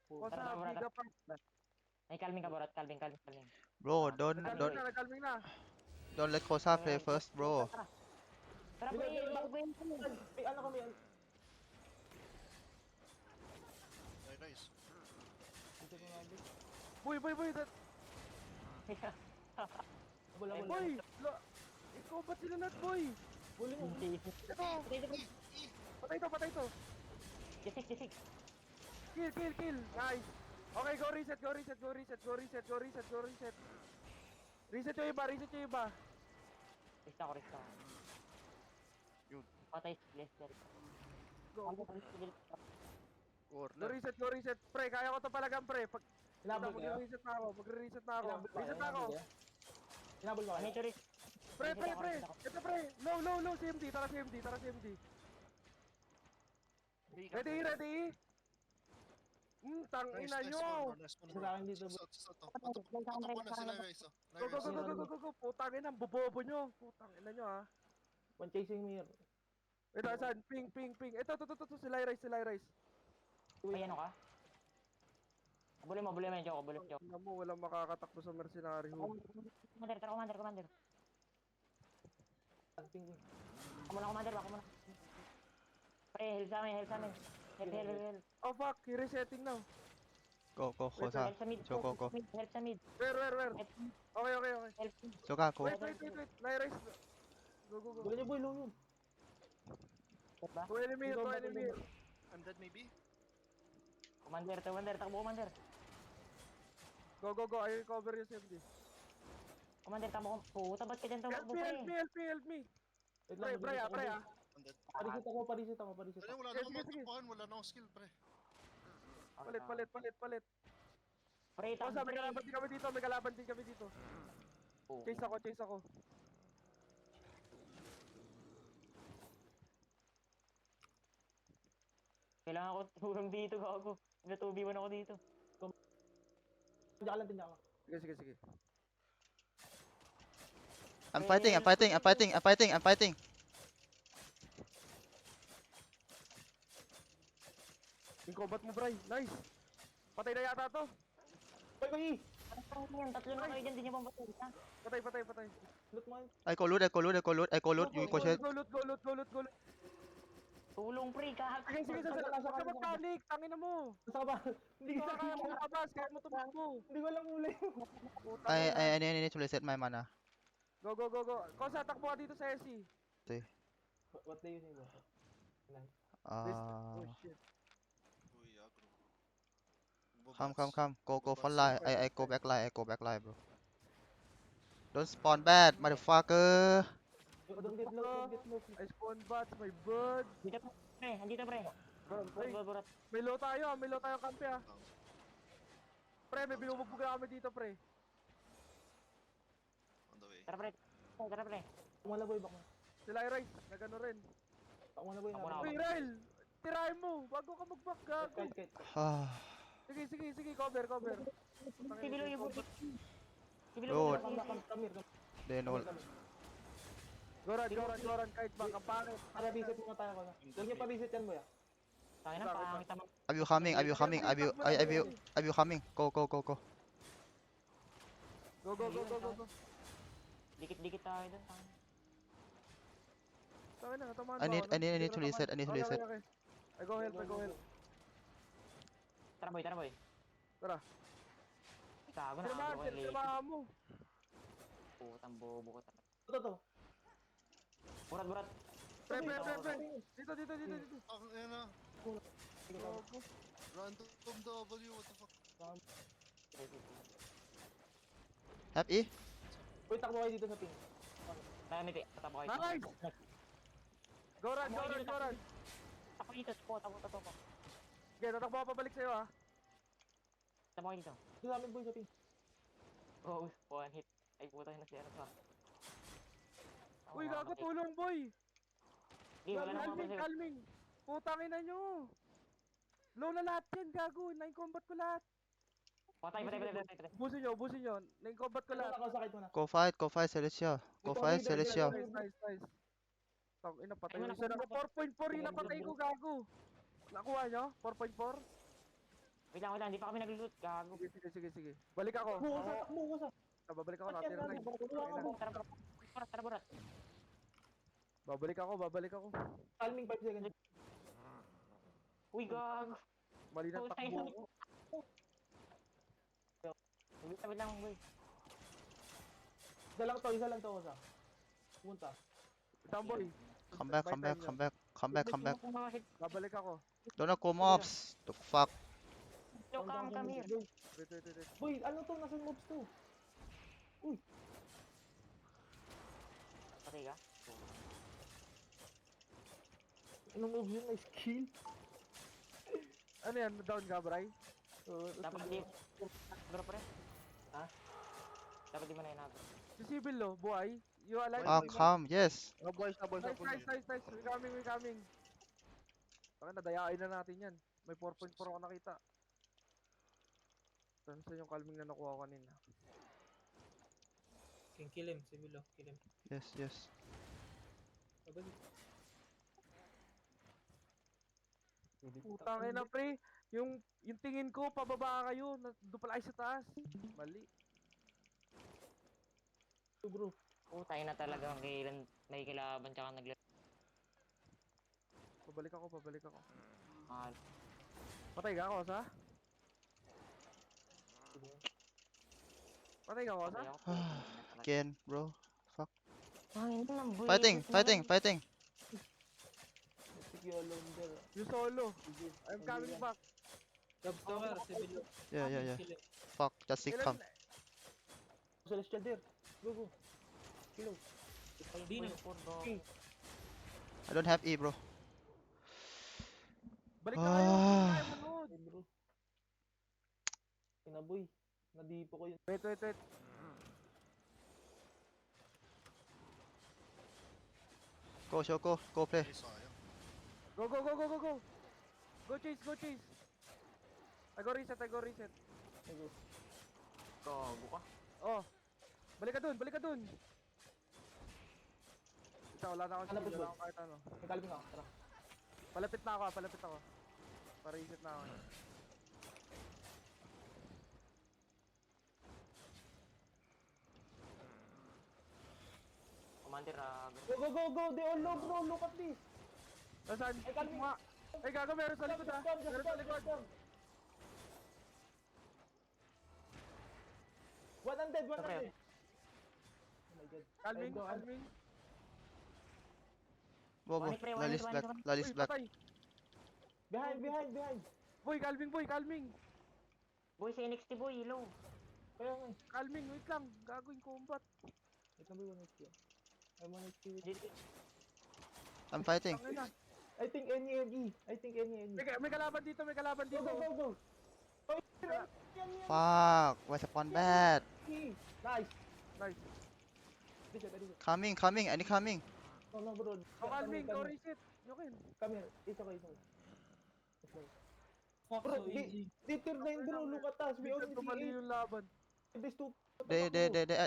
Kosa, Tara, tara, giga pa. Ay, kalming ka, Borat. Kalming. Bro, Nag-calming na. don't let Kosa play first, bro. Tara, tara, pre. Baguhin ko. May ano kami, Nice. Boy. Bola. Boy! Ikaw ba't sila lahat, boy? Bully mo. Ito! Patay to. Kisik. Kill. Nice. Okay, go reset. Reset yung iba. Rista ko. Yun. Patay si Lester. Go. Corner. Go reset. Pre, kaya ko to palagang, pre. Hinabol kayo? Magre-reset na ako. Reset na ako. Hinabol ba kayo? Ano ito, Riz? Pre. Ito, pre. Low. CMD. Tara, CMD. Ready? Tangina nyo. Nice one. Isa sa akin dito, bro. Patok na sila, guys. Go. Putangin ang bobobo nyo. Putangin nyo, ha. One chasing mirror. Ito, saan? Ping. Ito, si Lyrise. Ay, ano ka? Bully mo yung joke. Tingnan mo, walang makakatakbo sa mercenary hood. Commander. Ping. Ako muna. Pre, help sa amin. Help. Oh fuck, resetting now. Go, Kosa. Help sa mid. Go. Help sa mid. Where? Help. Okay. Help. Joga, go. Wait. Lyrise. Go. Bola niyo, boy, low. Help ba? Go enemy. Undead maybe? Commander, takbo commander. Go. I will cover yung CMD. Commander, takbo. Puta, ba't ka dyan tumakbo, pre? Help me. Wait lang, Pre, ah. Undead. Parisit ako. Wala na akong Sige. magtapuhan. Wala na akong skill, pre. Palit. Pre, Kosa, takbo, may pre. kalaban din kami dito. Chase ako. Kailangan ko tulong dito, gago. Nag-2v1 ako dito. Tindihan lang. Sige. I'm fighting. Yung combat mo, Bray. Nice. Patay na yata to. Boy! Tatlo na kayo dyan, di niyo pampatay. Patay. Loot mo yun. I call loot. You ko shit. Go loot. Tulong, pre, kahak. Sige. Huwag ka mag-panic. Tangin na mo. Saan ka ba? Hindi Kaya kita kaya mo kita. makabas. Kaya mo tumakbo. Hindi ko alam uli. I need to reset my mana. Go. Kosa, takbo ka dito sa SC. What do you think, bro? Oh shit. Uy, agro. Come. Go for live. I go back live, bro. Don't spawn bad, motherfucker. Don't get low. I spawn bots, my bird. Andito, pre. Borat. May low tayo kampi ah. Pre, may binubugbog na kami dito, pre. On the way. Tara, pre. Kumala boy, baka. Sila Lyrise, nagano rin. Kumala boy. Ako na. Uy, Ryle! Tirahin mo, bago ka mag-back, gago. Kite. Sige, cover. Sibilo yung butik. Bro. Come. They know. Goran, kahit ba, kampangit. Para visit muna tayo ko na. Huwag niyo pa visit yan, boy. Tangin na, pangit naman. Are you coming? Go. Go. Dikit tayo dun. Tangin na, natamaan I mo ako, no? need to reset. Okay. I go help. Tara, boy. Tara. Gago na, ako late. Sinamahan mo. Putang bobo ko talaga. Ito. Burat. Pre. Dito. Ayan na. Random W, what the fuck? Have E? Uy, takbo kayo dito sa ping. Tayo, tapo kayo. Nice! Goran. Tapo dito, tapo. Okay, tatakbo ako pabalik sa'yo ah. Tapo kayo dito. Dito namin boy sa ping. Oh, one hit. Ay, puta yun na si ano pa. Uy, gago, tulong boy! Wala na mga sa'yo. Calming! Putangin na nyo! Low na lahat yan, gago. Nine-combat ko lahat. Patay. Ubusin nyo. Nine-combat ko lahat. Sakit mo na. Go fight, Celestia. Nice. Tang ina, patay mo. 4.4 yung napatay ko, gago. Nakuha nyo? 4.4? Wait lang, di pa kami nag-loot. Gago. Sige. Balik ako. Takbo ko sa. Babalik ako, Ba't yan, natira na. gago? Bakuha ka mo. Tara, Borat. Babalik ako. Calming 5 seconds. Uy, gago. Mali na Putang takbo ina. ko. Wait lang, boy. Isa lang to ko sa. Punta. Tamboy. Come back, come back, come back, come back, come back. Babalik ako. Don't know, come ops. The fuck? Yo, come here. Wait. Boy, ano to? Nasaan mobs to? Patay ka? Anong mobs yun? May skill? Ano yan? Down ka, Bray? Dapat di... Bro, pre. Ha? Dapat di mo na inabot. Si Sibyl, lo. Buhay. You alive? Come, yes. Boys. Nice. We coming. Baka nadayain na natin yan. May 4.4 ako nakita. Saan yung calming na nakuha ko kanina? Kill him, Sibilo. Kill him. Yes. Putang ina, pre. Yung tingin ko, pababa kayo. Doon pala kayo sa taas. Mali. Bro. Tayo na talaga may kilaban tsaka Pabalik ako. Ah, Patay ka, Kosa? Patay ka, Kosa? patay ako. Again, bro. Hangin na lang, boy. Fighting. Take you alone there. You solo. I'm coming back. Gobstoker, Sibilo. Yeah. Kill him. Fuck, just see, come. Celestial there. Go. Kill him. Dino. I don't have E, bro. Balik na kayo. Ah. Ay, manood. Hey, bro. Kinaboy. Nadipo ko yun. Wait. Go, Shoko. Go play. Ay, sayang. Go. Go chase. I go reset. Hey, go. Gago ka. Oh. Balik ka dun. Ito, wala na akong Hanap skill. mo. Wala akong kahit ano. May calming ako. Tara. Palapit na ako. Para reset na ako. Commander, Go. They all low, bro. Look at this. Nasaan? Ay, calming. Mga. Ay, gago, meron sa likod ha. Meron sa likod. 100. Pre. Oh my god. Calming. Go. One hit, Lalis one black. hit. Lalis Uy, black. patay. Behind. Boy, calming. Boy, sa NXT, boy, low. Kaya nga. Calming, wait lang. Gago yung combat. Ito ba yung HP? I'm on HP. I'm fighting. Tangina. I think NE. May kalaban dito. Go. Oh, Fuck. What's up on bad? Nice. Nice. Coming. Any coming? No, bro. Go calming, go reset. Yokin. Come here. It's okay. It's okay. Fuck, Bro, so easy. they turn 9, bro. Look at us. We only Tumali see yung laban. 8. This 2. They